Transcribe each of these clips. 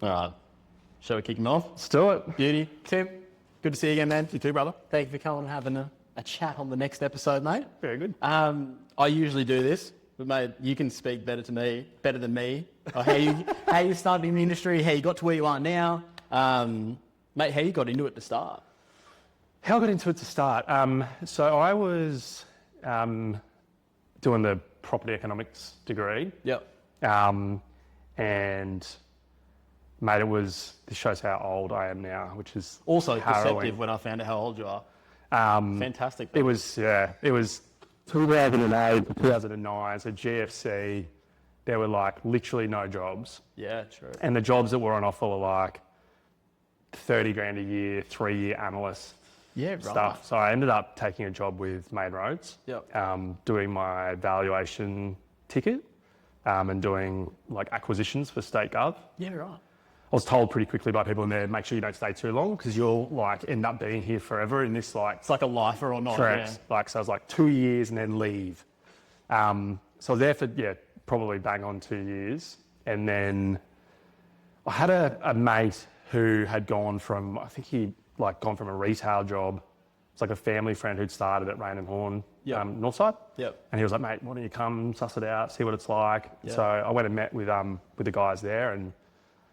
All right. Shall we kick him off? Let's do it. Beauty. Tim, good to see you again, man. You too, brother. Thank you for coming and having a chat on the next episode, mate. Very good. I usually do this, but mate, you can speak better than me. Or how you started in the industry, how you got to where you are now. Mate, how you got into it to start? How I got into it to start? So I was doing the property economics degree. Yep. And mate, this shows how old I am now, which is Also harrowing. perceptive when I found out how old you are. Fantastic. It was 2008 to 2009, so GFC, there were like literally no jobs. Yeah, true. And the jobs that were on offer were like 30 grand a year, 3-year analyst stuff. So I ended up taking a job with Main Roads, doing my valuation ticket and doing like acquisitions for state gov. Yeah, right. I was told pretty quickly by people in there, make sure you don't stay too long because you'll like end up being here forever in this like... It's like a lifer or not. Correct. Yeah. Like, so I was like 2 years and then leave. So I was there for, probably bang on 2 years. And then I had a mate who had gone from, I think he'd like gone from a retail job. It's like a family friend who'd started at Rain and Horn, Northside. Yep. And he was like, mate, why don't you come suss it out, see what it's like. Yep. So I went and met with the guys there and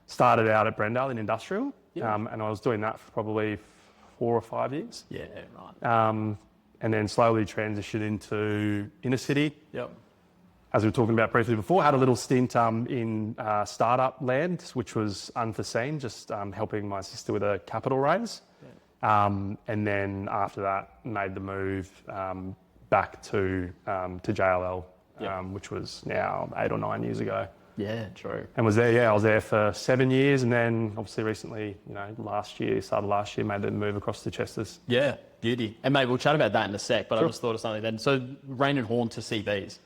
started out at Brendale in industrial. Yep. And I was doing that for probably 4 or 5 years. Yeah, right. And then slowly transitioned into inner city. Yep. As we were talking about briefly before, had a little stint in startup land, which was unforeseen, just helping my sister with a capital raise. Yeah. And then after that, made the move back to JLL, which was now 8 or 9 years ago. Yeah, true. And was there, I was there for 7 years, and then obviously recently, started last year, made the move across to Chester's. Yeah, beauty. And mate, we'll chat about that in a sec, but Sure. I just thought of something then. So Rain and Horn to CBs.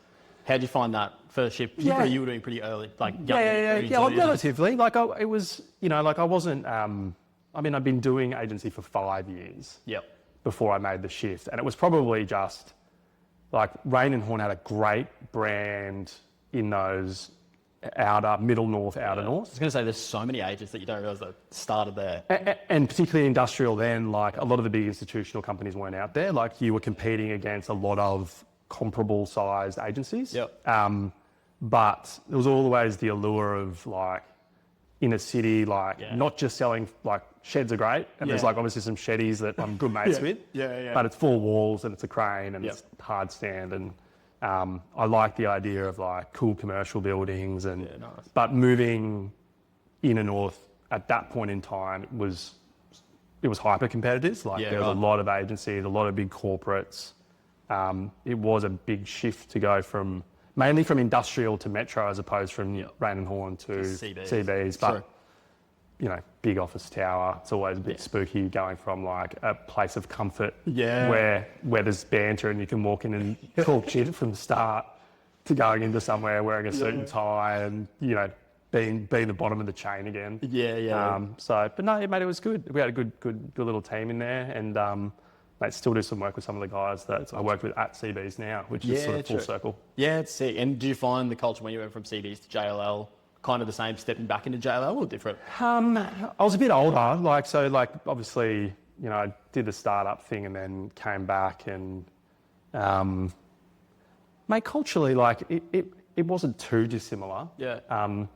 How'd you find that first shift? Particularly you were doing pretty early, like young. Well, relatively. Like it was, I wasn't. I'd been doing agency for 5 years. Yep. Before I made the shift, and it was probably just like Rain and Horn had a great brand in those middle north, outer north. I was going to say there's so many agents that you don't realise that started there. And particularly industrial then, like a lot of the big institutional companies weren't out there. Like you were competing against a lot of comparable sized agencies. Yep. But there was always the allure of like inner city, not just selling, like sheds are great. And there's like obviously some sheddies that I'm good mates with. Yeah. But it's 4 walls and it's a crane and it's hard stand. And I like the idea of like cool commercial buildings but moving inner north at that point in time, it was hyper competitive. Like there was a lot of agencies, a lot of big corporates. It was a big shift to go mainly from industrial to metro as opposed from Rain and Horn to CBs. But, big office tower. It's always a bit spooky going from like a place of comfort where there's banter and you can walk in and talk shit from the start to going into somewhere wearing a suit and tie and, being the bottom of the chain again. But no, mate, it was good. We had a good little team in there and, mate, still do some work with some of the guys that I work with at CBs now, which is sort of full circle. Yeah, it's sick. And do you find the culture when you went from CBs to JLL kind of the same, stepping back into JLL or different? I was a bit older, obviously, I did the startup thing and then came back and, mate, culturally, it wasn't too dissimilar. Yeah.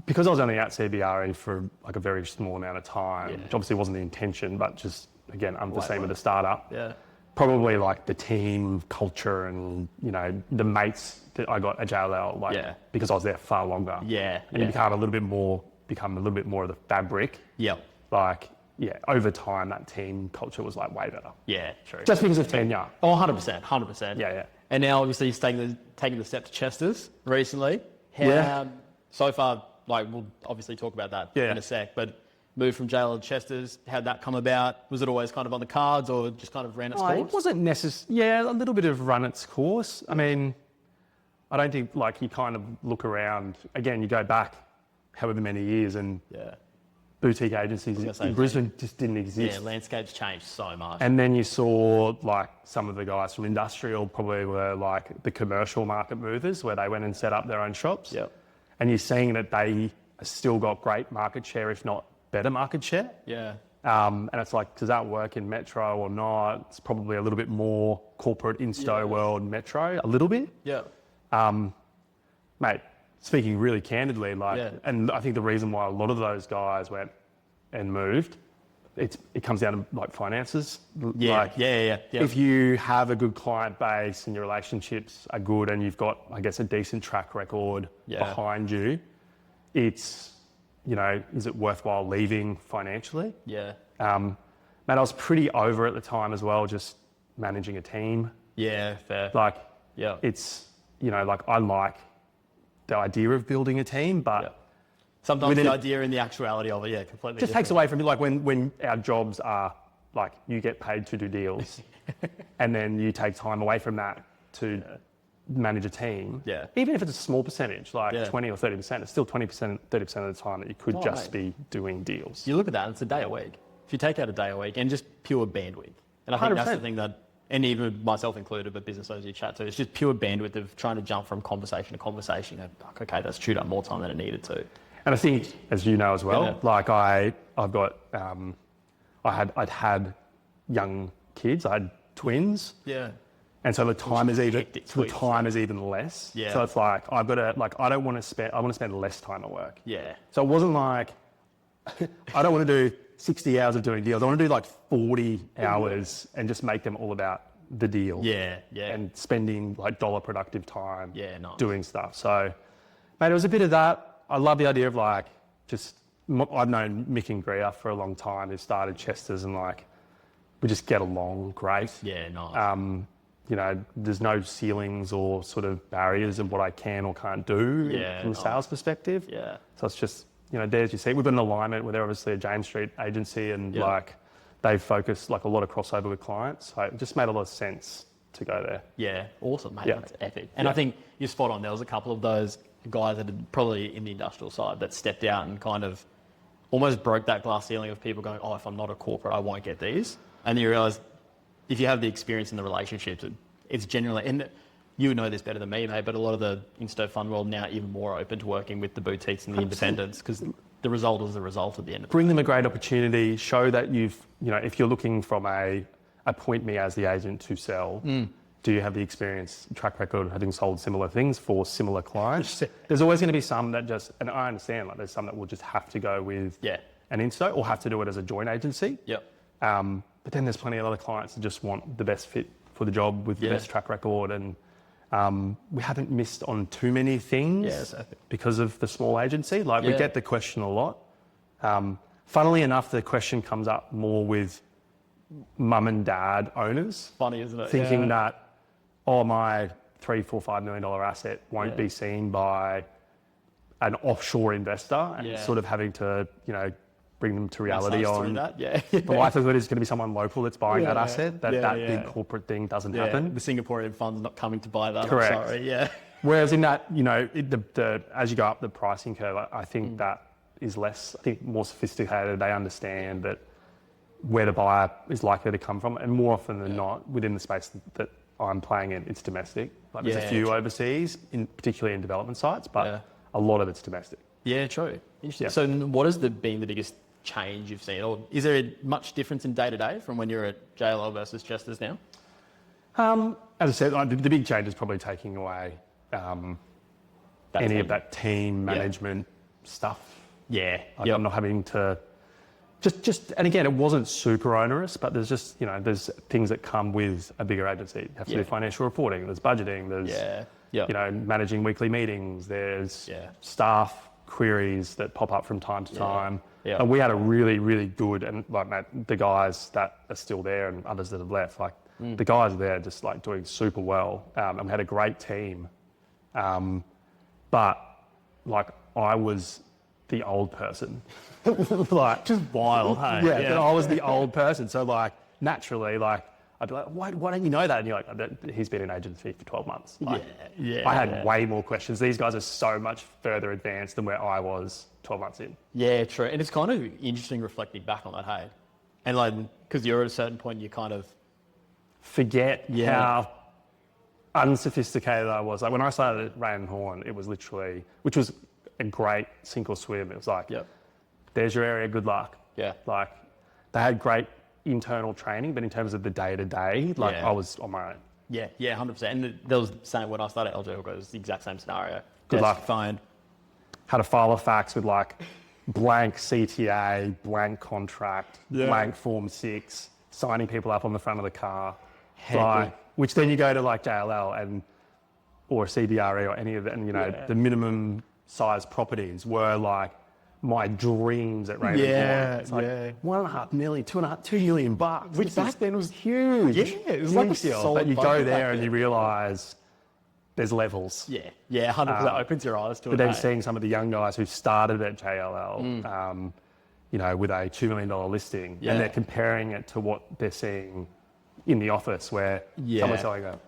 Because I was only at CBRE for like a very small amount of time, which obviously wasn't the intention, but just, again, unforeseen with the startup. Yeah. Probably like the team culture and, the mates that I got at JLL, because I was there far longer. And you become a little bit more of the fabric. Yeah. Over time, that team culture was like way better. Yeah, true. Just because of tenure. Oh, 100%. Yeah. And now obviously you're taking the step to Chester's recently. So far, we'll obviously talk about that in a sec, but moved from JLL to Chester's, how'd that come about? Was it always kind of on the cards or just kind of ran its course? It wasn't necessary. Yeah, a little bit of run its course. I mean, I don't think you kind of look around, again, you go back however many years and boutique agencies in Brisbane just didn't exist. Yeah, landscape's changed so much. And then you saw some of the guys from industrial probably were the commercial market movers where they went and set up their own shops. Yep. And you're seeing that they has still got great market share, if not better market share. Yeah. And it's like, does that work in metro or not? It's probably a little bit more corporate insto world metro, a little bit. Yeah. Mate, speaking really candidly, and I think the reason why a lot of those guys went and moved, it comes down to like finances. Yeah. Like, if you have a good client base and your relationships are good and you've got, I guess, a decent track record behind you, it's, you know, is it worthwhile leaving financially? Yeah. Mate, I was pretty over at the time as well, just managing a team. Yeah, fair. Like, it's, you know, like I like the idea of building a team, but sometimes the idea and the actuality of it, completely just takes away from it. Like when our jobs are like, you get paid to do deals and then you take time away from that to manage a team. Yeah. Even if it's a small percentage, like 20 or 30%, it's still 20%, 30% of the time that you could be doing deals. You look at that, and it's a day a week. If you take out a day a week and just pure bandwidth, and I think 100%. That's the thing that, and even myself included, but business owners you chat to, it's just pure bandwidth of trying to jump from conversation to conversation. You go, okay, that's chewed up more time than it needed to. And I think, as you know as well, like I've got, I'd had young kids, I had twins. Yeah. And so the time is even less. Yeah. So it's like, I've got to, like, I want to spend less time at work. Yeah. So it wasn't like, I don't want to do 60 hours of doing deals. I want to do like 40 hours and just make them all about the deal. Yeah. Yeah. And spending like dollar productive time nice. doing stuff. So, mate, it was a bit of that. I love the idea of like, I've known Mick and Greer for a long time, who started Chester's, and like, we just get along great. Yeah, nice. You know, there's no ceilings or sort of barriers of what I can or can't do from a sales perspective. Yeah. So it's just, you know, there's your seat. We've got an alignment where they're obviously a James Street agency, and like they focus like a lot of crossover with clients. So it just made a lot of sense to go there. Yeah, awesome, mate. That's epic. And I think you're spot on. There was a couple of those guys that had probably in the industrial side that stepped out and kind of almost broke that glass ceiling of people going, oh, if I'm not a corporate, I won't get these. And you realise, if you have the experience in the relationships, it's generally, and you would know this better than me, mate, but a lot of the insto fund world now even more open to working with the boutiques and the independents, because the result is the result at the end of it. Bring them a great opportunity, show that you've, you know, if you're looking from appoint me as the agent to sell, do you have the experience, track record of having sold similar things for similar clients? There's always going to be some that just, and I understand, like there's some that will just have to go with an insto or have to do it as a joint agency. Yep. But then there's plenty of other clients that just want the best fit for the job with the best track record. And we haven't missed on too many things because of the small agency. Like we get the question a lot. Funnily enough, the question comes up more with mum and dad owners. Funny, isn't it? Thinking that, oh, my $3, $4, $5 million asset won't be seen by an offshore investor, and sort of having to, you know, bring them to reality on that. the likelihood is going to be someone local that's buying that asset, that big corporate thing doesn't happen. The Singaporean fund's not coming to buy that. Correct. I'm sorry, Whereas in that, you know, as you go up the pricing curve, I think that is less, I think more sophisticated. They understand that where the buyer is likely to come from, and more often than not, within the space that I'm playing in, it's domestic. Like there's a few overseas, particularly in development sites, but a lot of it's domestic. Yeah, true. Interesting. So what has been the biggest change you've seen, or is there much difference in day to day from when you're at JLL versus Chester's now? As I said, the big change is probably taking away any of that team management stuff. I'm not having to just, and again, it wasn't super onerous, but there's just, you know, there's things that come with a bigger agency. You have to do financial reporting, there's budgeting, there's, you know, managing weekly meetings, there's staff queries that pop up from time to time. And we had a really, really good, and like, mate, the guys that are still there and others that have left, like the guys there just like doing super well. And we had a great team. But like I was the old person. Like just wild, hey? But I was the old person. So like naturally, like I'd be like, why don't you know that? And you're like, he's been in agency for 12 months. Like, I had way more questions. These guys are so much further advanced than where I was 12 months in. Yeah, true. And it's kind of interesting reflecting back on that, hey? And like, because you're at a certain point, you kind of forget how unsophisticated I was. Like when I started at Ray and Horn, it was literally, which was a great sink or swim. It was like, Yep. there's your area, good luck. Yeah. Like, they had great internal training, but in terms of the day-to-day, like, Yeah. I was on my own. Yeah, 100%. And there was the same when I started LJ Hooker, it was the exact same scenario. Good luck. Find. Had a file of facts with like blank CTA, blank contract, blank Form 6, signing people up on the front of the car. Like, which then you go to like JLL or CBRE or any of it, and you know, the minimum size properties were like my dreams at Raymond Horne. It's like $1.5 million, $2 million bucks. Which back then was huge. Yeah, it was like a deal. solid But you go budget there back and then. you realise there's levels. Yeah, 100% opens your eyes to it. But then mate. seeing some of the young guys who started at JLL, you know, with a $2 million listing, and they're comparing it to what they're seeing in the office, where someone's selling a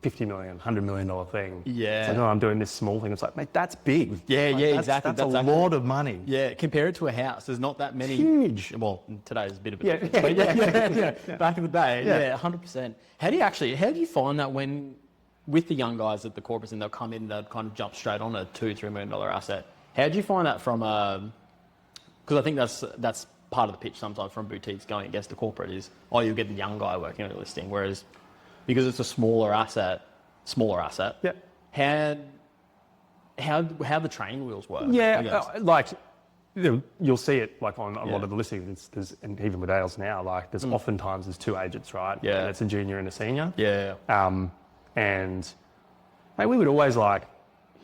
$50 million, $100 million thing. Yeah. It's like, no, I'm doing this small thing. It's like, mate, that's big. Yeah, Like, exactly. That's a lot of money. Yeah, compare it to a house. There's not that many. Huge. Well, today's a bit of a Yeah, difference, but back in the day, 100%. How do you find that when, with the young guys at the corporates, and they'll come in, they'll kind of jump straight on a $2-3 million asset? How do you find that from because I think that's part of the pitch sometimes from boutiques going against the corporate is, oh, you'll get the young guy working on your listing, whereas because it's a smaller asset, how the training wheels work? Like you'll see it like on a lot of the listings. And even with Ales now, like there's oftentimes there's two agents, right? Yeah. And it's a junior and a senior. Yeah. And mate, we would always like,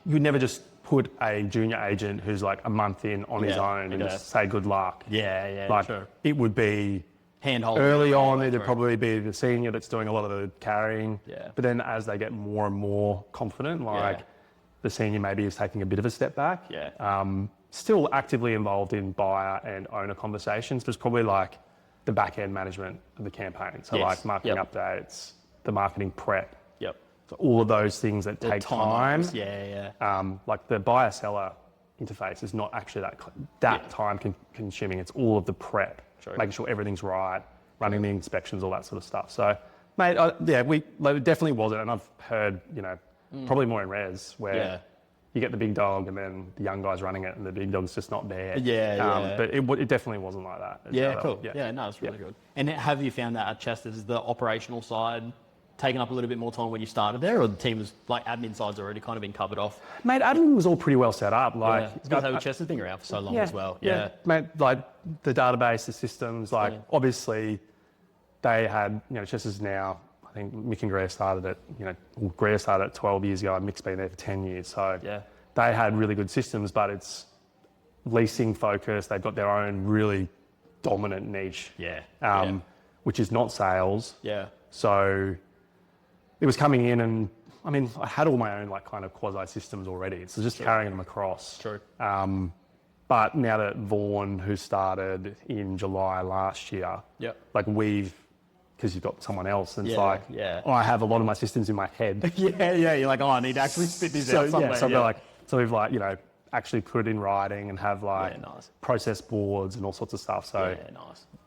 you would never just put a junior agent who's like a month in on his own and just say good luck. Yeah, Like sure. it would be Handhold. early on, it'd probably be the senior that's doing a lot of the carrying. Yeah. But then as they get more and more confident, like the senior maybe is taking a bit of a step back. Yeah. Still actively involved in buyer and owner conversations, but it's probably like the back end management of the campaign. So like marketing updates, the marketing prep. Yep. So all of those things that take time. Like the buyer seller interface is not actually that time consuming. It's all of the prep, making sure everything's right, running the inspections, all that sort of stuff. So, mate, it definitely wasn't. And I've heard, you know, probably more in res where you get the big dog and then the young guy's running it and the big dog's just not there. But it definitely wasn't like that. Yeah, cool. Yeah, no, it's really good. And have you found that at Chester's, the operational side taken up a little bit more time when you started there, or the team was like admin side's already kind of been covered off? Mate, admin was all pretty well set up. Like, it's going to say Chester's been around for so long as well. Yeah. Mate, like the database, the systems, like obviously they had, you know, Chester's now, I think Mick and Greer started it, you know, Greer started it 12 years ago and Mick's been there for 10 years. So they had really good systems, but it's leasing focused. They've got their own really dominant niche, which is not sales. Yeah. So it was coming in and, I mean, I had all my own like kind of quasi systems already. So just carrying them across. True. But now that Vaughan, who started in July last year, like because you've got someone else, and it's like, I have a lot of my systems in my head. You're like, oh, I need to actually spit this out somewhere. So we've like, you know, actually put it in writing and have like process boards and all sorts of stuff. So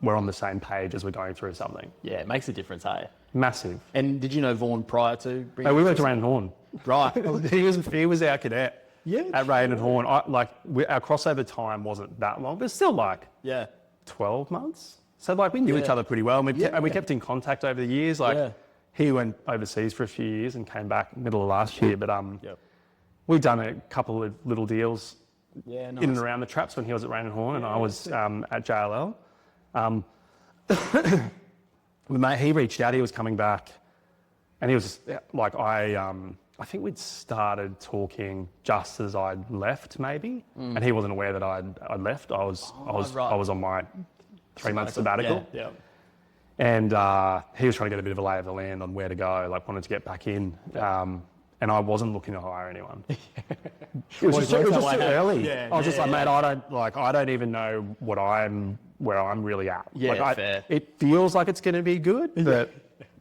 we're on the same page as we're going through something. Yeah, it makes a difference, hey? Massive. And did you know Vaughan prior to bringing? No, we worked around Horn. Right. he was our cadet at Raymond Horn. Our crossover time wasn't that long, but still like 12 months. So like we knew each other pretty well, and we kept in contact over the years. Like he went overseas for a few years and came back middle of last year. But we've done a couple of little deals in and around the traps when he was at Raymond Horn and I was at JLL. Mate, he reached out. He was coming back, and he was like, I think we'd started talking just as I'd left, maybe, and he wasn't aware that I'd left. I was on my 3-month sabbatical, and he was trying to get a bit of a lay of the land on where to go. Like, wanted to get back in, and I wasn't looking to hire anyone. It was just too early. I was just like, mate, I don't even know where I'm really at. Fair. It feels like it's going to be good, but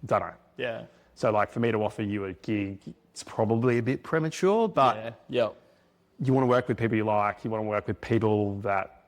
don't know. Yeah. So like for me to offer you a gig, it's probably a bit premature, but you want to work with people you like. You want to work with people that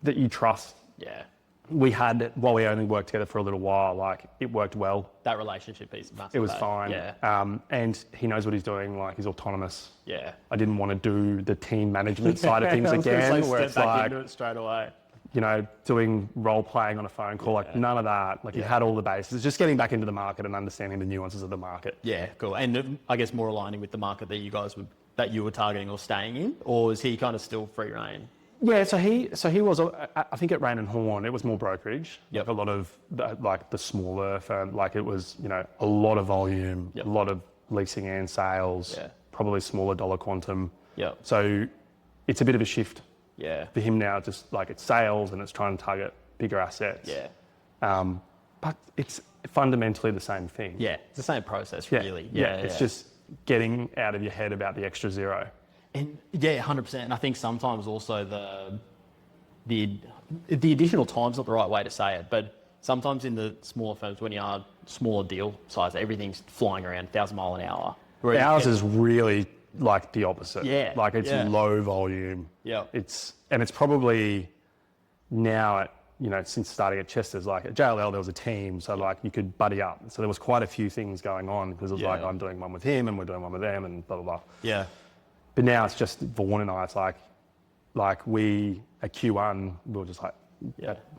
you trust. Yeah. we had, while we only worked together for a little while, like it worked well. That relationship piece, massive. It was fine. Yeah. And he knows what he's doing. Like he's autonomous. Yeah. I didn't want to do the team management side of things again, where it's like, into it straight away. You know, doing role playing on a phone call, like none of that. Like he had all the bases. Just getting back into the market and understanding the nuances of the market. Yeah, cool. And I guess more aligning with the market that you were targeting or staying in, or is he kind of still free reign? Yeah, so he was. I think at Rain and Horn, it was more brokerage. Yep. Like a lot of the smaller firm. Like it was, you know, a lot of volume, a lot of leasing and sales. Yeah. Probably smaller dollar quantum. Yeah. So it's a bit of a shift. Yeah. For him now, just like it's sales and it's trying to target bigger assets. Yeah. But it's fundamentally the same thing. Yeah. It's the same process, Yeah. really. Yeah. It's just getting out of your head about the extra zero. And yeah, 100%. And I think sometimes also the additional time's not the right way to say it, but sometimes in the smaller firms, when you are smaller deal size, everything's flying around 1,000 mile an hour. Ours is really like the opposite. Yeah. Like it's low volume. Yeah. It's probably now at, you know, since starting at Chester's, like at JLL there was a team, so like you could buddy up. So there was quite a few things going on because it was like I'm doing one with him and we're doing one with them and blah blah blah. Yeah. But now it's just Vaughan and I. It's like we at Q1 we were just like,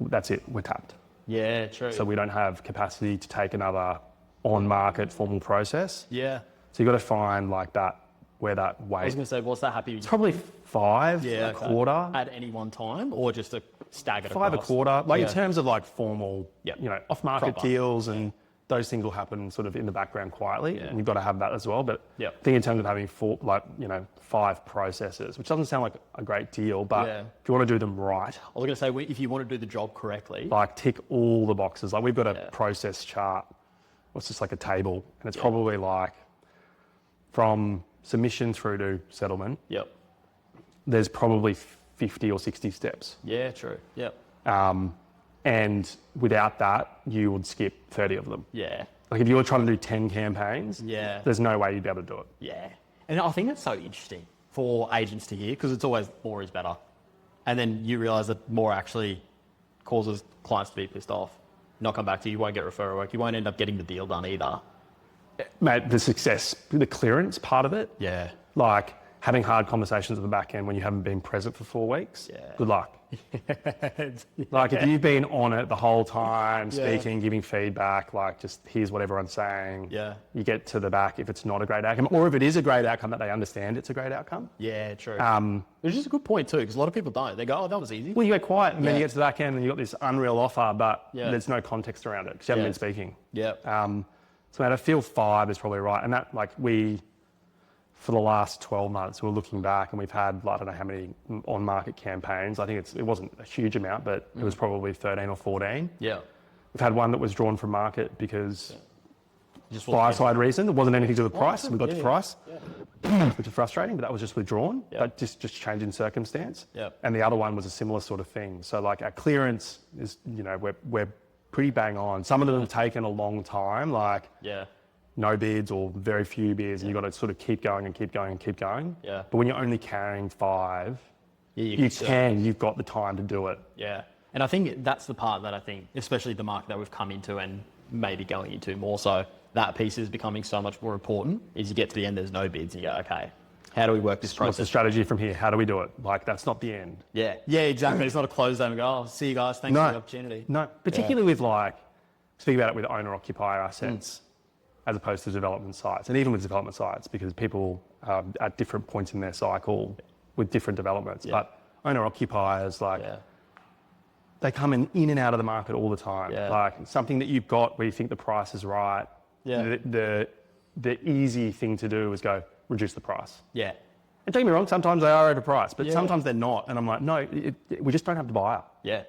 that's it, we're tapped. Yeah, true. So we don't have capacity to take another on market formal process. Yeah. So you got to find like that where that weight. I was going to say, what's that happy? It's probably 5 a quarter. At any one time, or just a staggered 5 across? a quarter. Like in terms of like formal, you know, off-market Proper. deals and those things will happen sort of in the background quietly. And you've got to have that as well. But I think in terms of having 5 processes, which doesn't sound like a great deal, but if you want to do them right. I was going to say, if you want to do the job correctly. Like tick all the boxes. Like we've got a process chart. It's just like a table. And it's probably like from submission through to settlement. Yep. There's probably 50 or 60 steps. Yeah, true. Yep. And without that, you would skip 30 of them. Yeah. Like if you were trying to do 10 campaigns, there's no way you'd be able to do it. Yeah. And I think that's so interesting for agents to hear because it's always more is better. And then you realise that more actually causes clients to be pissed off, not come back to you, you won't get referral work, you won't end up getting the deal done either. Mate, the success, the clearance part of it. Yeah. Like having hard conversations at the back end when you haven't been present for 4 weeks. Yeah. Good luck. Like if you've been on it the whole time, speaking, giving feedback, like just here's what everyone's saying. Yeah. You get to the back if it's not a great outcome, or if it is a great outcome that they understand it's a great outcome. Yeah, true. Which is a good point too, because a lot of people don't. They go, oh, that was easy. Well, you get quiet and then you get to the back end and you've got this unreal offer, but there's no context around it because you haven't been speaking. Yeah. So mate, I feel 5 is probably right. And that, like for the last 12 months, we're looking back and we've had, I don't know how many on-market campaigns. I think it wasn't a huge amount, but it was probably 13 or 14. Yeah. We've had one that was drawn from market because buy-side reason. It wasn't anything to do with price. We got to price, which is frustrating, but that was just withdrawn, but just change in circumstance. Yeah. And the other one was a similar sort of thing. So like our clearance is, you know, we're pretty bang on. Some of them have taken a long time, like no bids or very few bids, and you've got to sort of keep going and keep going and keep going. Yeah. But when you're only carrying 5, you've got the time to do it. Yeah. And I think that's the part that I think, especially the market that we've come into and maybe going into more so, that piece is becoming so much more important, is you get to the end, there's no bids, and you go, okay, how do we work this process? What's the strategy from here? How do we do it? Like, that's not the end. Yeah. Yeah, exactly. It's not a close down and go, oh, see you guys, thanks for the opportunity. No, particularly with speak about it with owner-occupier assets as opposed to development sites. And even with development sites, because people at different points in their cycle with different developments. Yeah. But owner-occupiers, they come in and out of the market all the time. Yeah. Like something that you've got where you think the price is right. Yeah. The easy thing to do is go reduce the price. Yeah. And don't get me wrong, sometimes they are overpriced, but sometimes they're not. And I'm like, no, we just don't have the buyer. Yeah.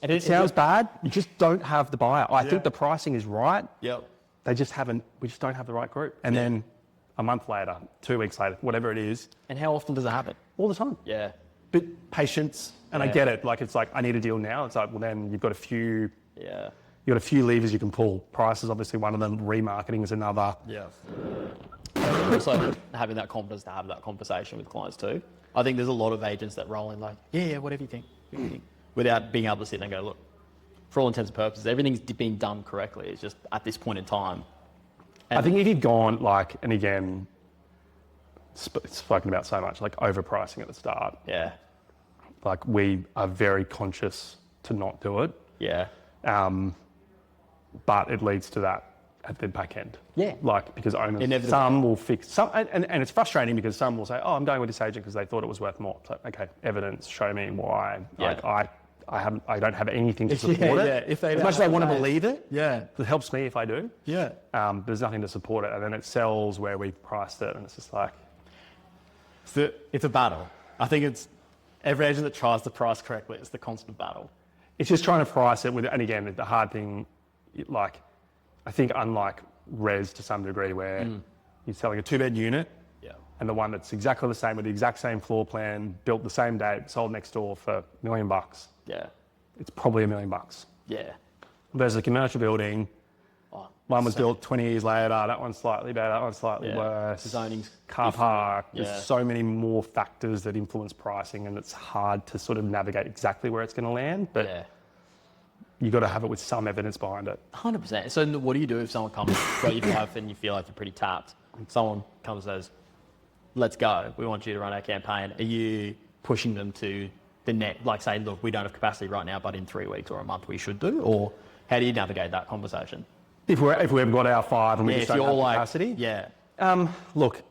It sounds bad. You just don't have the buyer. I think the pricing is right. Yep. We just don't have the right group. And then a month later, 2 weeks later, whatever it is. And how often does it happen? All the time. Yeah. But patience, and I get it. Like, it's like, I need a deal now. It's like, well, then you've got a few levers you can pull. Price is obviously one of them. Remarketing is another. Yeah. Also having that confidence to have that conversation with clients too. I think there's a lot of agents that roll in like, whatever you think. Without being able to sit there and go, look, for all intents and purposes, everything's been done correctly. It's just at this point in time. And I think if you've gone like, and again, it's spoken about so much, like overpricing at the start. Yeah. Like we are very conscious to not do it. Yeah. But it leads to that at the back end. Yeah. Like because owners, some will fix, some, and it's frustrating because some will say, oh, I'm going with this agent because they thought it was worth more. So, okay, evidence, show me why. Yeah. Like I don't have anything to support it. Yeah. If they as much as I want to believe it, yeah, it helps me if I do. Yeah. There's nothing to support it. And then it sells where we've priced it and it's just like. It's a battle. I think it's every agent that tries to price correctly, it's the constant battle. It's just trying to price it with, and again, the hard thing, like, I think unlike res to some degree where you're selling a 2-bed unit and the one that's exactly the same with the exact same floor plan, built the same date, sold next door for $1 million. Yeah. It's probably $1 million. Yeah. There's a commercial building. One was built 20 years later. That one's slightly better. That one's slightly worse. Zoning's car park. Yeah. There's so many more factors that influence pricing, and it's hard to sort of navigate exactly where it's going to land. But you got to have it with some evidence behind it. 100%. So what do you do if someone comes, got your bluff, and you feel like you're pretty tapped? Someone comes and says, "Let's go. We want you to run our campaign." Are you pushing them to the net, like saying, "Look, we don't have capacity right now, but in 3 weeks or a month we should do"? Or how do you navigate that conversation? If we've got our 5 and we just don't have capacity? Yeah. Look,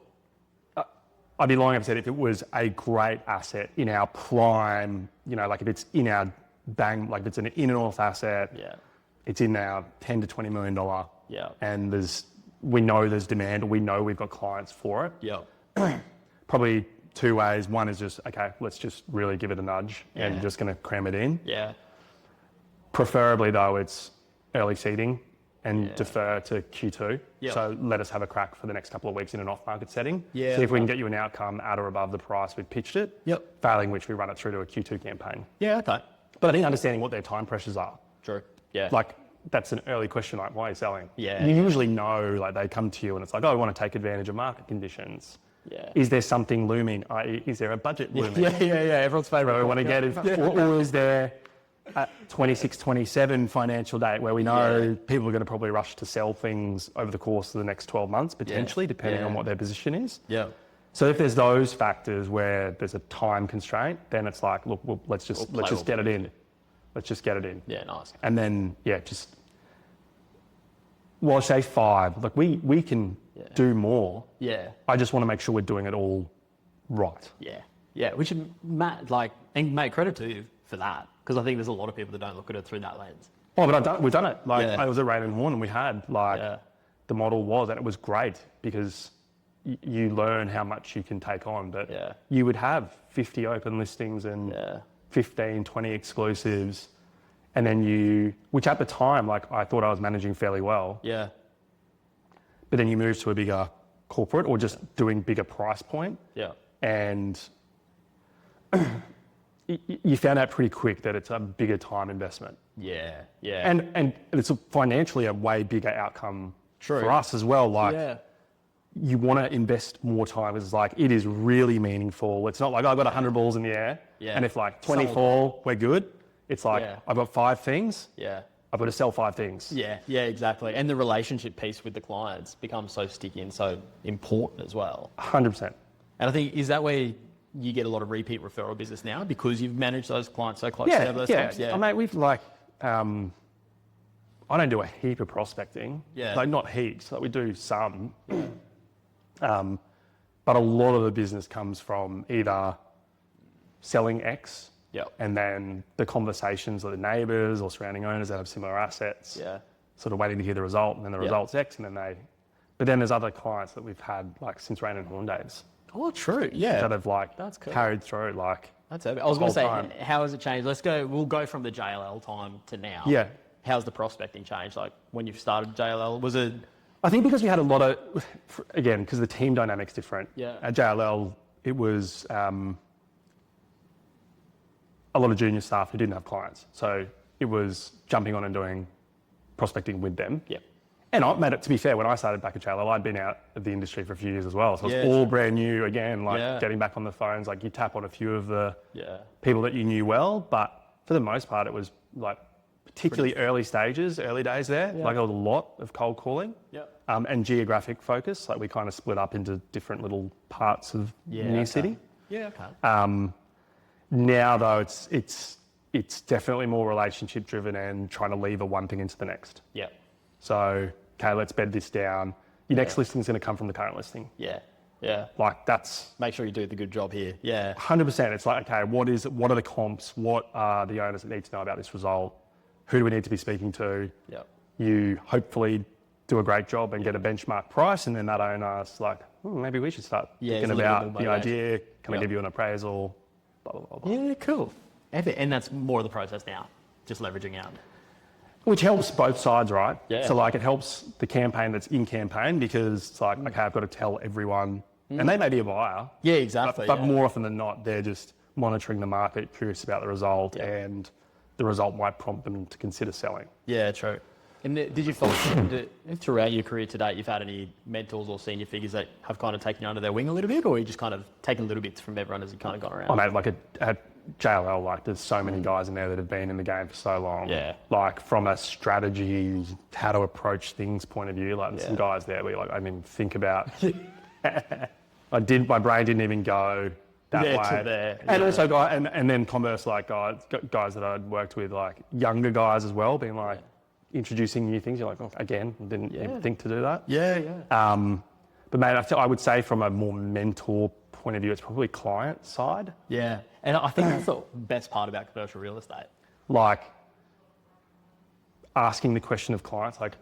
I'd be lying if I said if it was a great asset in our prime, like if it's in our bang, like if it's an inner north asset, it's in our $10 to $20 million. And we know there's demand, we know we've got clients for it. Yeah. Probably 2 ways. One is just, okay, let's just really give it a nudge and you're just going to cram it in. Yeah. Preferably though, it's early seeding and defer to Q2. Yep. So let us have a crack for the next couple of weeks in an off-market setting. Yeah. See if we can get you an outcome at or above the price we've pitched it. Yep. Failing which we run it through to a Q2 campaign. Yeah, okay. But I think understanding what their time pressures are. True. Yeah. Like that's an early question, like why are you selling? Yeah. You usually know, like they come to you and it's like, oh, I want to take advantage of market conditions. Yeah. Is there something looming? I.e., is there a budget looming? Yeah. Everyone's favourite. Where we want to get it, or is there a 26, 27 financial date where we know people are going to probably rush to sell things over the course of the next 12 months, potentially, depending on what their position is. Yeah. So if there's those factors where there's a time constraint, then it's like, look, let's just get it in. Let's just get it in. Yeah, nice. And then, well, I say 5. Like we can do more. Yeah. I just want to make sure we're doing it all right. Yeah. We should, and make credit to you for that, because I think there's a lot of people that don't look at it through that lens. Oh, but we've done it. Like I was at Rain and Horn and we had the model was, and it was great because you learn how much you can take on. But you would have 50 open listings and 15, 20 exclusives. And then which at the time, like I thought I was managing fairly well. Yeah. But then you move to a bigger corporate or just doing bigger price point. Yeah. And you found out pretty quick that it's a bigger time investment. Yeah. And it's financially a way bigger outcome for us as well. Like you want to invest more time. It's like, it is really meaningful. It's not like I've got 100 balls in the air and if like 20 fall, we're good. It's like, I've got 5 things. Yeah. I've got to sell 5 things. Yeah, exactly. And the relationship piece with the clients becomes so sticky and so important as well. 100%. And I think, is that where you get a lot of repeat referral business now because you've managed those clients so closely over those times? Yeah. I mean, we've like, I don't do a heap of prospecting. Yeah. Like not heaps, like we do some. But a lot of the business comes from either selling X and then the conversations with the neighbours or surrounding owners that have similar assets. Yeah. Sort of waiting to hear the result and then the result's X and then but then there's other clients that we've had like since Rain and Horn days. Oh, true. Yeah. That have like carried through like. That's it. I was going to say, how has it changed? We'll go from the JLL time to now. Yeah. How's the prospecting changed? Like when you started JLL, was it? I think because we had a lot of, again, because the team dynamic's different. Yeah. At JLL, it was a lot of junior staff who didn't have clients. So it was jumping on and doing prospecting with them. Yeah. And I made it, to be fair, when I started back at JLL, I'd been out of the industry for a few years as well. So it was all brand new again, like getting back on the phones, like you tap on a few of the people that you knew well, but for the most part, it was like particularly early days there. Yeah. Like there was a lot of cold calling. Yep. And geographic focus. Like we kind of split up into different little parts of New City. Yeah. Okay. Now though, it's definitely more relationship driven and trying to lever one thing into the next. Yeah. So, okay, let's bed this down. Your next listing is going to come from the current listing. Yeah. Yeah. Like that's... Make sure you do the good job here. Yeah. 100%. It's like, okay, what are the comps? What are the owners that need to know about this result? Who do we need to be speaking to? Yep. You hopefully do a great job and get a benchmark price, and then that owner's like, maybe we should start thinking about the idea. Can I give you an appraisal? Blah, blah, blah, blah. Yeah, cool. And that's more of the process now, just leveraging out. Which helps both sides, right? Yeah. So like it helps the campaign that's in campaign because it's like, okay, I've got to tell everyone, and they may be a buyer. Yeah, exactly. But more often than not, they're just monitoring the market, curious about the result, and the result might prompt them to consider selling. Yeah, true. And did you find throughout your career to date, you've had any mentors or senior figures that have kind of taken you under their wing a little bit, or you just kind of taken little bits from everyone as you kind of gone around? I mean, like at JLL, like there's so many guys in there that have been in the game for so long. Yeah. Like from a strategy, how to approach things point of view, like there's some guys there where like, I mean, think about, my brain didn't even go that way. To there. And also and then converse, like guys that I'd worked with, like younger guys as well, being like, introducing new things, you're like, oh, again, didn't even think to do that. Yeah. But mate, I would say from a more mentor point of view, it's probably client side. Yeah. And I think that's the best part about commercial real estate. Like asking the question of clients, like,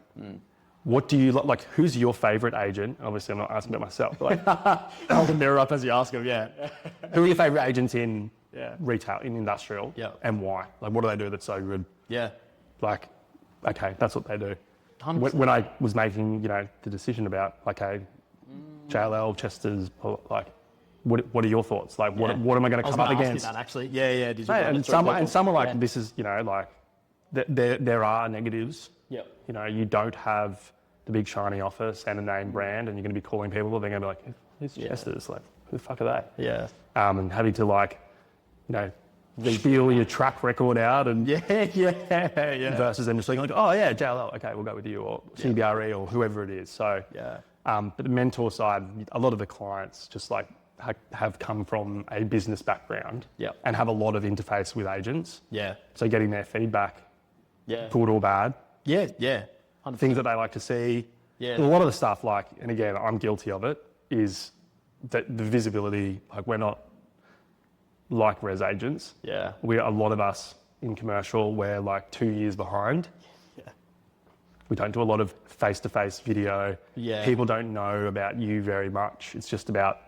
what do you like? Who's your favorite agent? Obviously, I'm not asking about myself, but like, Hold the mirror up as you ask them, who are your favorite agents in retail, in industrial, and why? Like, what do they do that's so good? Yeah. Like, okay, that's what they do. 100%. When I was making, the decision about, okay, JLL, Chester's, like, what are your thoughts? Like, what am I going to come up against? That actually, yeah. Did you and some are like, this is, like, there are negatives. Yep. You don't have the big shiny office and a name brand, and you're going to be calling people, they're going to be like, who's Chester's? Like, who the fuck are they? Yeah. And having to like, spiel your track record out and versus them just being like, oh yeah, JLL, okay, we'll go with you, or CBRE or whoever it is. So but the mentor side, a lot of the clients just like have come from a business background and have a lot of interface with agents. Yeah. So getting their feedback, good or bad. Yeah. 100%. Things that they like to see. Yeah. A lot of the stuff, like, and again, I'm guilty of it, is that the visibility, like we're not like res agents. Yeah. A lot of us in commercial, we're like 2 years behind. Yeah. We don't do a lot of face-to-face video. Yeah. People don't know about you very much. It's just about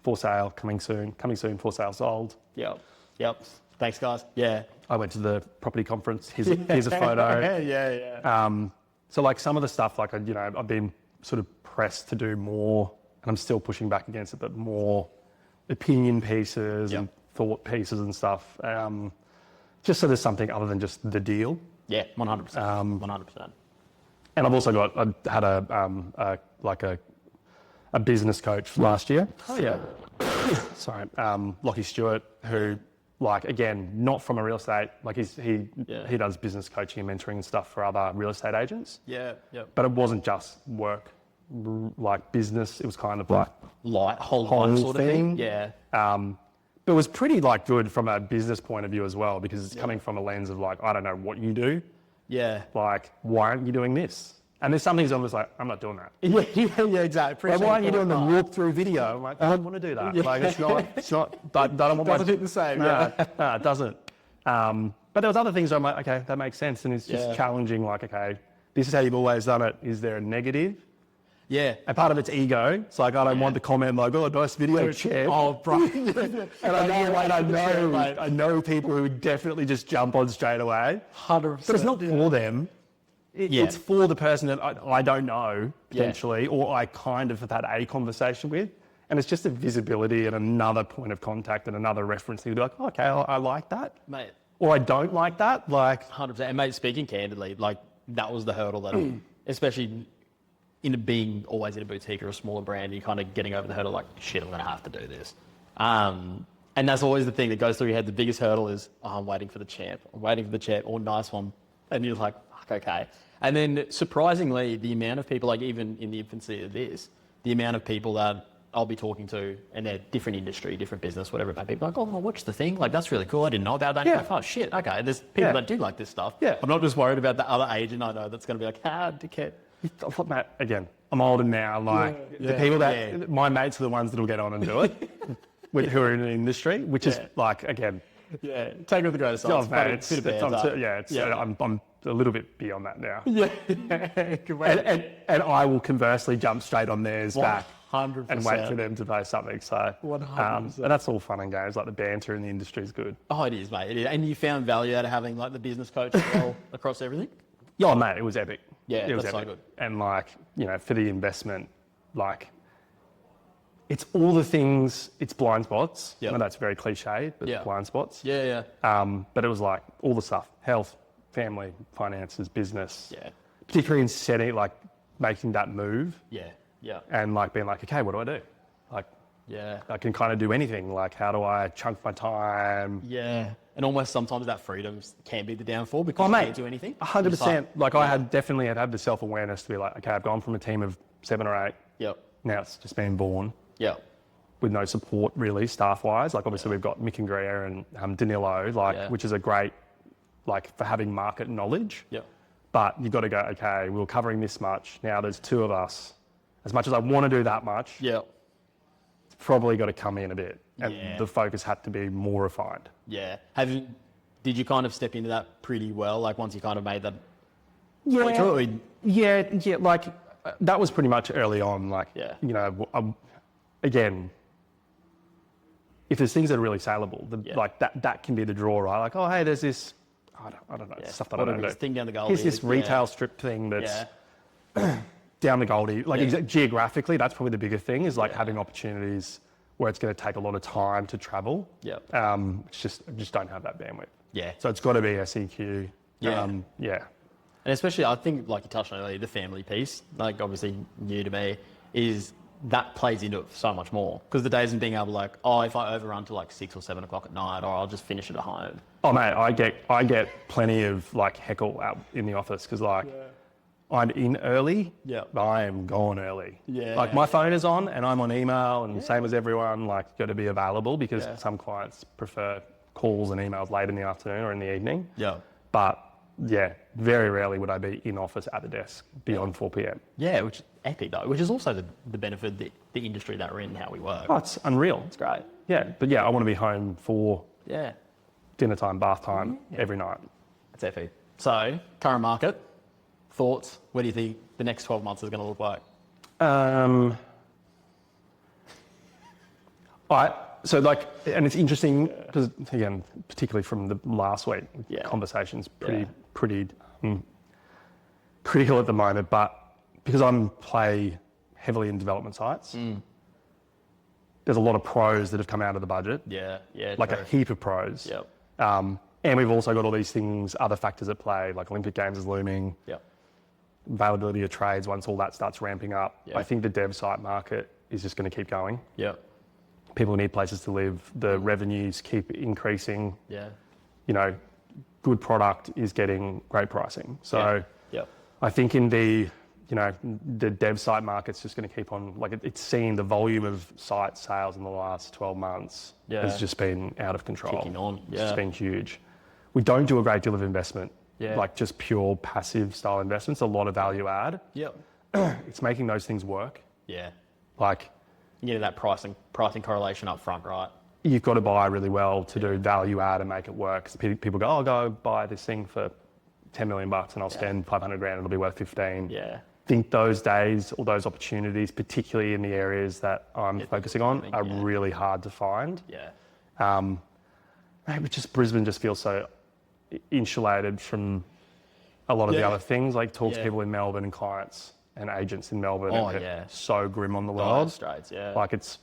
for sale, coming soon, for sale, sold. Yep. Thanks, guys. Yeah. I went to the property conference. Here's a photo. Yeah. So like some of the stuff, like, I've been sort of pressed to do more, and I'm still pushing back against it, but more opinion pieces and thought pieces and stuff. Just so there's something other than just the deal. Yeah, 100%. 100%. And I've also had a business coach last year. Oh yeah. Sorry, Lockie Stewart, who, like, again, not from a real estate, like he does business coaching and mentoring and stuff for other real estate agents. Yeah. But it wasn't just work, like business. It was kind of like whole sort of thing. Yeah. But it was pretty like good from a business point of view as well, because it's coming from a lens of like, I don't know what you do. Yeah. Like, why aren't you doing this? And there's some things I'm just like, I'm not doing that. Yeah, exactly. Like, why aren't you doing the walkthrough video? I'm like, I don't want to do that. Like, it's not, I don't want doesn't hit the same. No, it doesn't. But there was other things where I'm like, okay, that makes sense. And it's just challenging, like, okay, this is how you've always done it. Is there a negative? Yeah. And part of it's ego. It's like, I don't want the comment like, oh, nice video, Chad. Oh, bro. And I know people who would definitely just jump on straight away. 100%. But it's not for them. It's for the person that I don't know, potentially, or I kind of have had a conversation with. And it's just a visibility and another point of contact and another reference. You'd be like, oh, okay, I like that. Mate. Or I don't like that. Like, 100%. And mate, speaking candidly, like, that was the hurdle that, especially being always in a boutique or a smaller brand, you're kind of getting over the hurdle like, shit, I'm going to have to do this. And that's always the thing that goes through your head. The biggest hurdle is, I'm waiting for the champ. Or nice one. And you're like, fuck, okay. And then surprisingly, the amount of people, like even in the infancy of this, the amount of people that I'll be talking to, and they're different industry, different business, whatever it may be, like, oh, watch the thing. Like, that's really cool. I didn't know about that. Yeah. Like, oh, shit. Okay. There's people that do like this stuff. Yeah. I'm not just worried about the other agent I know that's going to be like, dickhead. Mate, again, I'm older now. Like the people that my mates are the ones that will get on and do it, who are in the industry, which is like, again, take it with the greatest I'm a little bit beyond that now. And I will conversely jump straight on theirs back 100%. and wait for them to post something. So 100%. and that's all fun and games. Like the banter in the industry is good. Oh, it is, mate. It is. And you found value out of having like the business coach as well across everything? Yeah, mate, it was epic. Yeah, it was that's epic. so good. And like, for the investment, like, it's all the things, it's blind spots. Yep. I know that's very cliche, but blind spots. Yeah. But it was like all the stuff, health, family, finances, business. Yeah. Particularly in setting, like making that move. Yeah. And like being like, okay, what do I do? Like, I can kind of do anything. Like, how do I chunk my time? Yeah. And almost sometimes that freedom can be the downfall because you can't do anything. 100%. Like I had the self-awareness to be like, okay, I've gone from a team of 7 or 8. Yep. Now it's just been born. Yep. With no support really, staff-wise. Like obviously we've got Mick and Greer and Danilo, which is a great, like for having market knowledge. Yep. But you've got to go, okay, we were covering this much. Now there's 2 of us. As much as I want to do that much, it's probably got to come in a bit. And the focus had to be more refined. Yeah. Did you kind of step into that pretty well? Like once you kind of made that? Yeah. Like that was pretty much early on. Like, again, if there's things that are really saleable, like that can be the draw, right? Like, oh, hey, there's this, I don't know, stuff that I don't know. Thing down the Goldie. Here's this retail strip thing that's down the Goldie. Like geographically, that's probably the bigger thing is like having opportunities where it's going to take a lot of time to travel. It's just, I just don't have that bandwidth. Yeah. So it's got to be SEQ. And especially, I think, like you touched on earlier, the family piece, like obviously new to me, is that plays into it so much more. Because the days of being able to like, oh, if I overrun to like 6 or 7 o'clock at night, or I'll just finish it at home. Oh, mate, I get plenty of like heckle out in the office because like I'm in early, but I am gone early. Like my phone is on and I'm on email and same as everyone, like got to be available because some clients prefer calls and emails late in the afternoon or in the evening. But very rarely would I be in office at the desk beyond 4 p.m. Yeah, which is epic though, which is also the benefit of the industry that we're in, how we work. Oh, it's unreal. It's great. Yeah, but I want to be home for dinner time, bath time every night. That's epic. So, current market, thoughts? What do you think the next 12 months is going to look like? So like, and it's interesting because again, particularly from the last week, conversations pretty critical at the moment. But because I'm play heavily in development sites, there's a lot of pros that have come out of the budget. Like a heap of pros. And we've also got all these things, other factors at play, like Olympic Games is looming. Availability of trades once all that starts ramping up. I think the dev site market is just going to keep going. People need places to live. The revenues keep increasing. Good product is getting great pricing. So I think in the dev site market's just going to keep on, like it's seen the volume of site sales in the last 12 months has just been out of control. Kicking on. It's just been huge. We don't do a great deal of investment, like just pure passive style investments, a lot of value add. It's making those things work. Like, you know, that pricing correlation up front, right? You've got to buy really well to do value add and make it work. So people go, I'll go buy this thing for $10 million and I'll spend 500 grand, it'll be worth 15. I think those days or those opportunities, particularly in the areas that I'm focusing on, are really hard to find. Maybe just Brisbane just feels so insulated from a lot of the other things, like talk to people in Melbourne and clients and agents in Melbourne. And so grim on the world. Like it's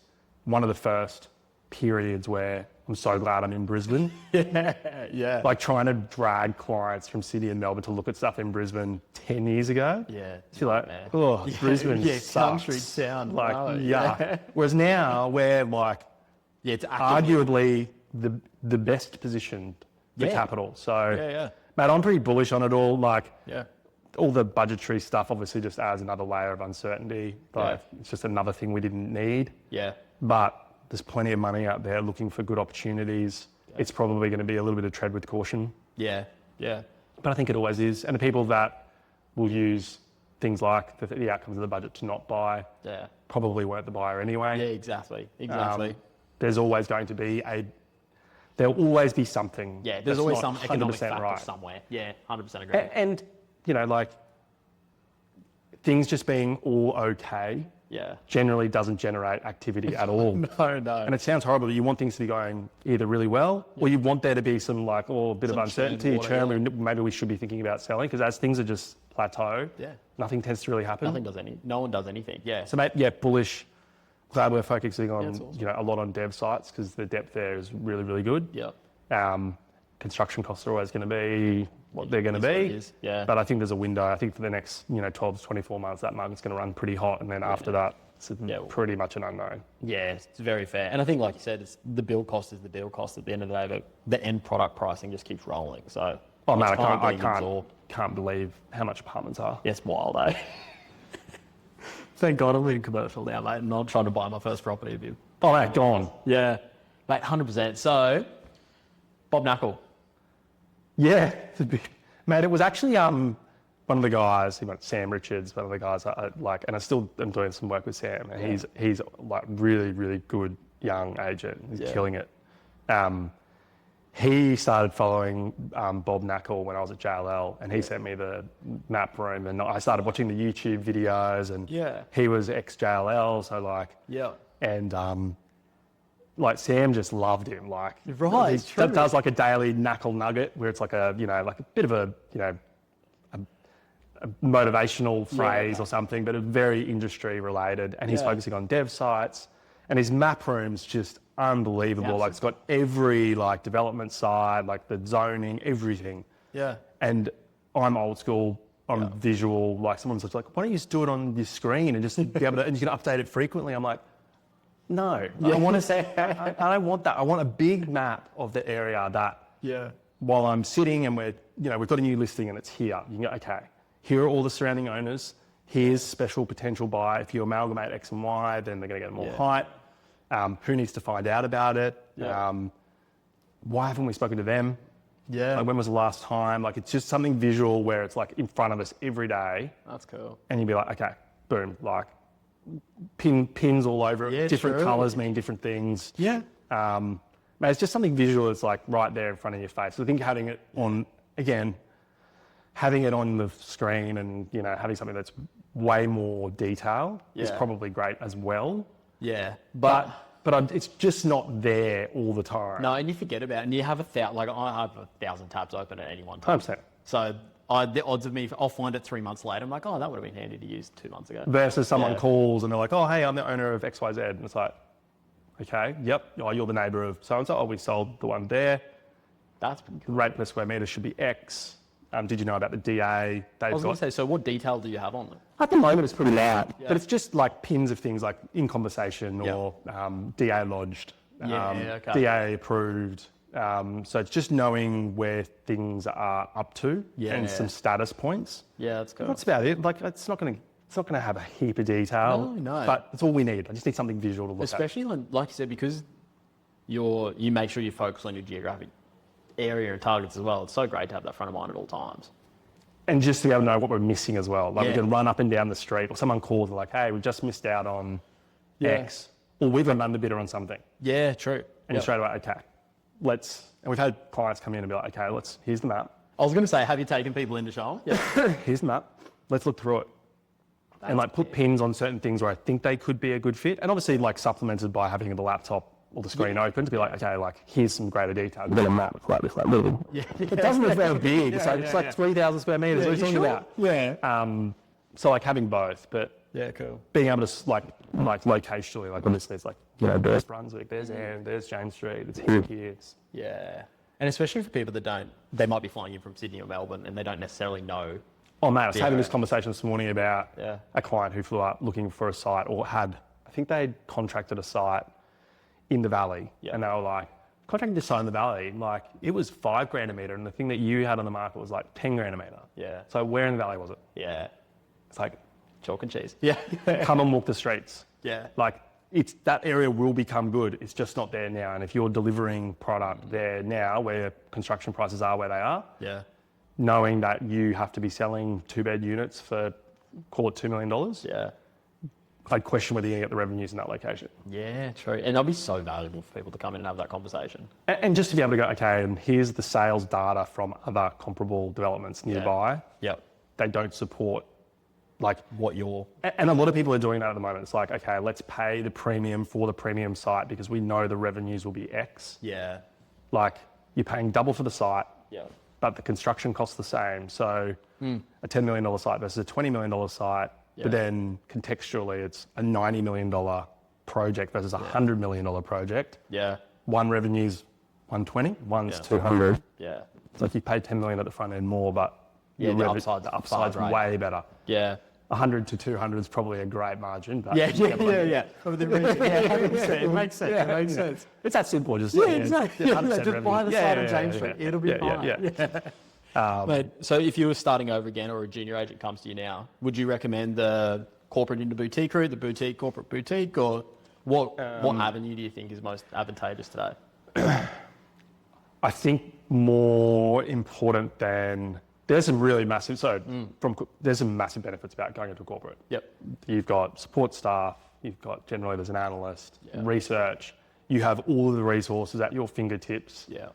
one of the first periods where I'm so glad I'm in Brisbane. Like trying to drag clients from Sydney and Melbourne to look at stuff in Brisbane 10 years ago. You're like, oh, Brisbane sucks. Country town. Like, Whereas now we're like, it's arguably the best positioned for capital. So Mate, I'm pretty bullish on it all. Like, Yeah. all the budgetary stuff obviously just adds another layer of uncertainty. Like, it's just another thing we didn't need. Yeah. But there's plenty of money out there looking for good opportunities. Yeah. It's probably going to be a little bit of tread with caution. Yeah. Yeah. But I think it always is. And the people that will use things like the outcomes of the budget to not buy probably weren't the buyer anyway. Yeah, exactly. Exactly. There's always going to be there'll always be something. Yeah, there's always some economic factor right. somewhere. Yeah, 100% agree. And you know, like, things just being all okay generally doesn't generate activity at all. No. And it sounds horrible. You want things to be going either really well, or you want there to be some like, a bit of uncertainty, churn. Maybe we should be thinking about selling, because as things are just plateau, nothing tends to really happen. No one does anything. Yeah. So bullish. Glad we're focusing on awesome. A lot on dev sites, because the depth there is really, really good. Yeah. Construction costs are always going to be what they're going to be. Yeah. But I think there's a window. I think for the next 12 to 24 months, that market's going to run pretty hot, and then after that, it's pretty much an unknown. Yeah, it's very fair. And I think, like you said, the build cost is the build cost at the end of the day, but the end product pricing just keeps rolling. So, I can't believe how much apartments are. Yeah, it's wild, eh? Thank God I'm in commercial now, mate, and I'm trying to buy my first property. Oh, mate, gone. Yeah, mate, 100%. So, Bob Knuckle. Yeah, mate, it was actually one of the guys, Sam Richards, one of the guys I like, and I still am doing some work with Sam, and he's like really, really good young agent. He's killing it. He started following Bob Knuckle when I was at JLL, and he sent me the map room, and I started watching the YouTube videos, and he was ex-JLL, so like, and like Sam just loved him. Like, right, he does like a daily knuckle nugget where it's like a like a bit of a a motivational phrase or something, but very industry related, and he's focusing on dev sites, and his map room's just unbelievable. Like, it's got every like development side, like the zoning, everything. Yeah. And I'm old school. I'm visual. Like, someone's just like, why don't you just do it on your screen and just be able to, and you can update it frequently. I'm like, no, I want to say, I don't want that. I want a big map of the area that while I'm sitting and we've got a new listing and it's here, you can go, okay, here are all the surrounding owners. Here's special potential buy. If you amalgamate X and Y, then they're going to get more height. Who needs to find out about it? Why haven't we spoken to them? Yeah. Like, when was the last time? Like, it's just something visual where it's like in front of us every day. That's cool. And you'd be like, okay, boom, like pins all over it. Different colours mean different things. Yeah. It's just something visual that's like right there in front of your face. So I think having it on, again, having it on the screen and, having something that's way more detail is probably great as well. Yeah. But it's just not there all the time. No, and you forget about it, and you have I have 1,000 tabs open at any one time. 100%. So the odds of me, I'll find it 3 months later. I'm like, oh, that would have been handy to use 2 months ago. Versus someone calls and they're like, oh, hey, I'm the owner of XYZ. And it's like, okay, yep. Oh, you're the neighbour of so-and-so. Oh, we sold the one there. That's pretty cool. The rate per square metre should be X. Did you know about the DA? I was going to say, so what detail do you have on them? At the moment, it's pretty loud, but it's just like pins of things like in conversation or DA lodged, DA approved. So it's just knowing where things are up to and some status points. Yeah, that's cool. That's about it. Like, it's not going to have a heap of detail. No. But it's all we need. I just need something visual to look at. Especially like you said, because you make sure you focus on your geographic area and targets as well. It's so great to have that front of mind at all times. And just to be able to know what we're missing as well. Like, we can run up and down the street, or someone calls and like, hey, we've just missed out on X, or we've got an underbidder on something. Yeah, true. And you're straight away, okay, and we've had clients come in and be like, okay, here's the map. I was going to say, have you taken people in to show them? Yeah. Here's the map. Let's look through it. And like put pins on certain things where I think they could be a good fit. And obviously like supplemented by having the laptop or the screen open to be like, okay, like here's some greater detail. Then a map like this, like little. Yeah. It doesn't look very big. It's like 3,000 square meters. What are you talking about? Yeah. So like having both, but cool. Being able to like locationally, like obviously it's like, there's Brunswick, there's Anne, there's James Street, it's here. Yeah. And especially for people that they might be flying in from Sydney or Melbourne and they don't necessarily know. Oh mate, I was having this conversation this morning about a client who flew up looking for a site, or I think they'd contracted a site in the valley, and they were like, contracting this side in the valley, like it was $5,000 a metre, and the thing that you had on the market was like $10,000 a metre. Yeah. So where in the valley was it? Yeah. It's like, Chalk and cheese. Yeah. come and walk the streets. Yeah. Like that area will become good. It's just not there now. And if you're delivering product there now, where construction prices are where they are, yeah, knowing that you have to be selling 2-bed units for, call it $2 million. Yeah. I'd question whether you're going to get the revenues in that location. Yeah, true. And that'll be so valuable for people to come in and have that conversation. And just to be able to go, okay, and here's the sales data from other comparable developments nearby. Yep. They don't support like what you're... And a lot of people are doing that at the moment. It's like, okay, let's pay the premium for the premium site because we know the revenues will be X. Yeah. Like you're paying double for the site, but the construction costs the same. So a $10 million site versus a $20 million site, but then contextually it's a $90 million project versus a $100 million project. Yeah. One revenue's 120, one's 200. Yeah. So if you pay 10 million at the front end more, but the upside's right. way better. Yeah. 100 to 200 is probably a great margin. But Yeah. It makes sense. It makes sense. It's that simple. Just exactly. Just buy the side of James Street. It'll be fine. Mate, so if you were starting over again or a junior agent comes to you now, would you recommend the corporate into boutique route, the boutique, corporate boutique, or what avenue do you think is most advantageous today? I think more important than... There's some really massive... there's some massive benefits about going into a corporate. Yep. You've got support staff, you've got generally there's an analyst, research. You have all of the resources at your fingertips. Yeah.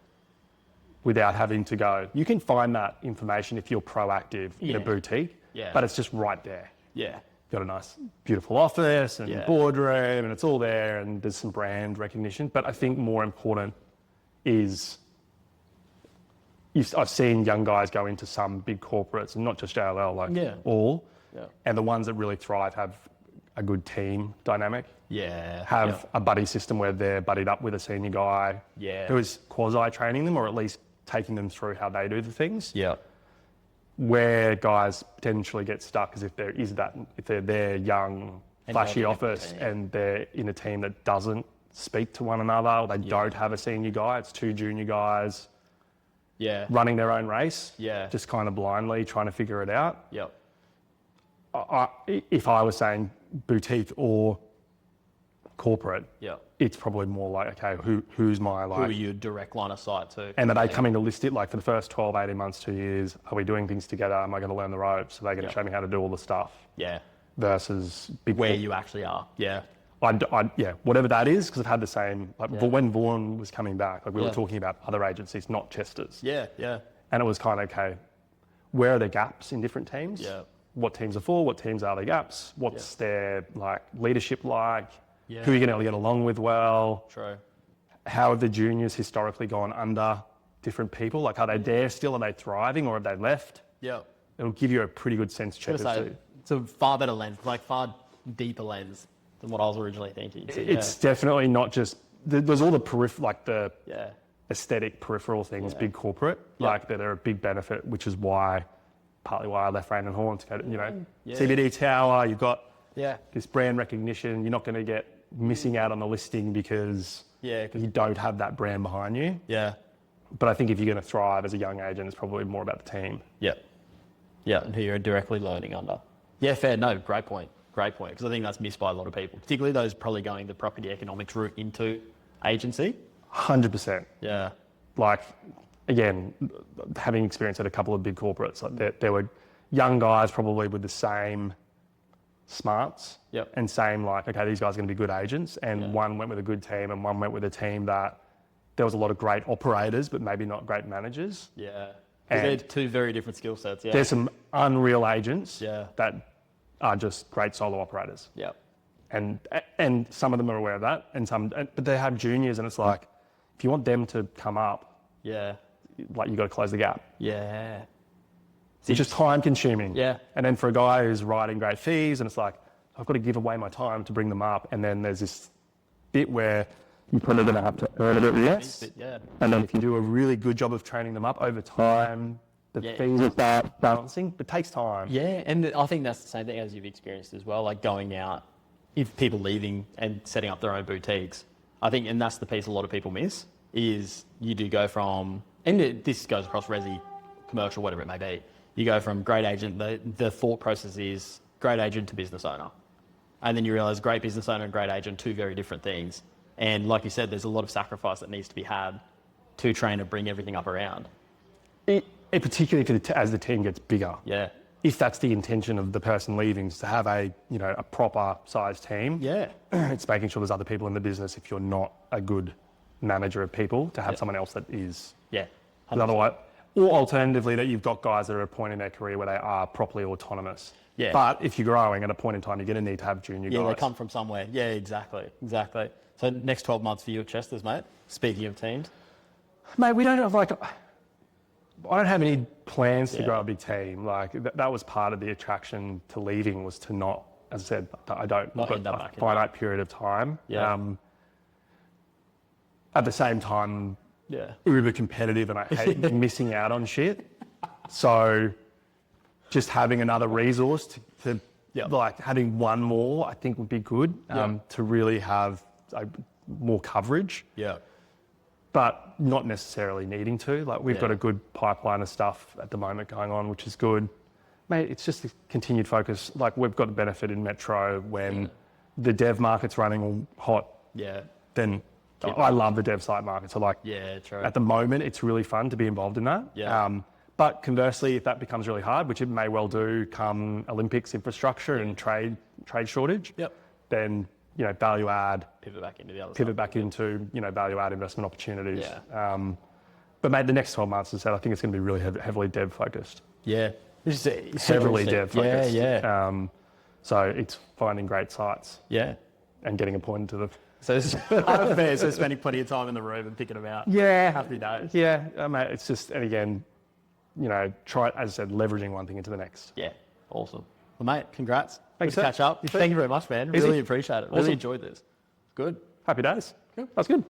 Without having to go. You can find that information if you're proactive in a boutique, but it's just right there. Yeah. You've got a nice, beautiful office and boardroom and it's all there and there's some brand recognition. But I think more important is I've seen young guys go into some big corporates and not just JLL, all. Yeah. And the ones that really thrive have a good team dynamic. Yeah. Have a buddy system where they're buddied up with a senior guy who is quasi-training them or at least taking them through how they do the things. Yeah. Where guys potentially get stuck is if they're there young, flashy office and they're in a team that doesn't speak to one another or they don't have a senior guy, it's two junior guys running their own race, just kind of blindly trying to figure it out. Yep. If I was saying boutique or corporate, it's probably more like, okay, who's my who are you direct line of sight to? And are they coming to list it like for the first 12, 18 months, 2 years? Are we doing things together? Am I going to learn the ropes? Are they going to show me how to do all the stuff? Yeah. Versus where you actually are. Yeah. Whatever that is, because I've had the same, when Vaughan was coming back, like we were talking about other agencies, not Chester's. Yeah, yeah. And it was kind of, okay, where are the gaps in different teams? Yeah. What teams are full? What teams are the gaps? What's their like leadership like? Yeah. Who are you going to get along with well? True. How have the juniors historically gone under different people? Like, are they there still? Are they thriving or have they left? Yeah. It'll give you a pretty good sense check. It's a far better lens, like far deeper lens than what I was originally thinking. So, it's definitely not just, there's all the aesthetic peripheral things, big corporate, like that are a big benefit, which is partly why I left Rain and Horn to go to, CBD Tower, you've got this brand recognition. You're not going to get missing out on the listing because you don't have that brand behind you. Yeah. But I think if you're going to thrive as a young agent, it's probably more about the team. Yeah. Yeah, and who you're directly learning under. Yeah, fair. No, great point. Great point. Because I think that's missed by a lot of people, particularly those probably going the property economics route into agency. 100%. Yeah. Like, again, having experience at a couple of big corporates, like there were young guys probably with the same smarts and same like, okay, these guys are going to be good agents. And one went with a good team and one went with a team that there was a lot of great operators, but maybe not great managers. Yeah. They're two very different skill sets. Yeah. There's some unreal agents that are just great solo operators. Yeah. And some of them are aware of that, but they have juniors, and it's like, if you want them to come up, like you got to close the gap. Yeah. It's just time consuming. Yeah. And then for a guy who's writing great fees, and it's like, I've got to give away my time to bring them up, and then there's this bit where you're probably going to have to earn a bit less. And then if you do a really good job of training them up over time, the fees will start balancing, but it takes time. Yeah, and I think that's the same thing as you've experienced as well, like going out, if people leaving and setting up their own boutiques. I think, and that's the piece a lot of people miss, is you do go from, and this goes across resi, commercial, whatever it may be. You go from great agent, the thought process is great agent to business owner. And then you realise great business owner and great agent, two very different things. And like you said, there's a lot of sacrifice that needs to be had to train to bring everything up around. Particularly as the team gets bigger. Yeah. If that's the intention of the person leaving, is to have a proper sized team. Yeah. It's making sure there's other people in the business if you're not a good manager of people, to have someone else that is. Yeah. 100%. Otherwise, or alternatively, that you've got guys that are at a point in their career where they are properly autonomous. Yeah. But if you're growing at a point in time, you're going to need to have junior guys. Yeah, they come from somewhere. Yeah, exactly. So next 12 months for you at Chester's, mate. Speaking of teams. Mate, we don't have I don't have any plans to grow a big team. Like that was part of the attraction to leaving, was to not, as I said, I don't not got a finite period of time. Yeah. At the same time, uber competitive, and I hate missing out on shit. So just having another resource to like having one more, I think would be good to really have more coverage. Yeah. But not necessarily needing to. Like we've got a good pipeline of stuff at the moment going on, which is good. Mate, it's just a continued focus. Like we've got the benefit in Metro when the dev market's running all hot. Yeah. Then I love the dev site market. So like true. At the moment, it's really fun to be involved in that. Yeah. But conversely, if that becomes really hard, which it may well do come Olympics infrastructure and trade shortage, then value add, pivot back into the other pivot back into value add investment opportunities. But mate, the next 12 months, as I said, I think it's going to be really heavily dev focused. Yeah, heavily dev focused. So it's finding great sites. Yeah, and getting appointed to them. So fair. So spending plenty of time in the room and picking them out. Yeah, happy days. Yeah, mate. It's just, and again, try, as I said, leveraging one thing into the next. Yeah, awesome. Well, mate, congrats. Thanks, Good to catch up. Thank you very much, man. Really appreciate it. Really enjoyed this. Good. Happy days. Cool. That's good.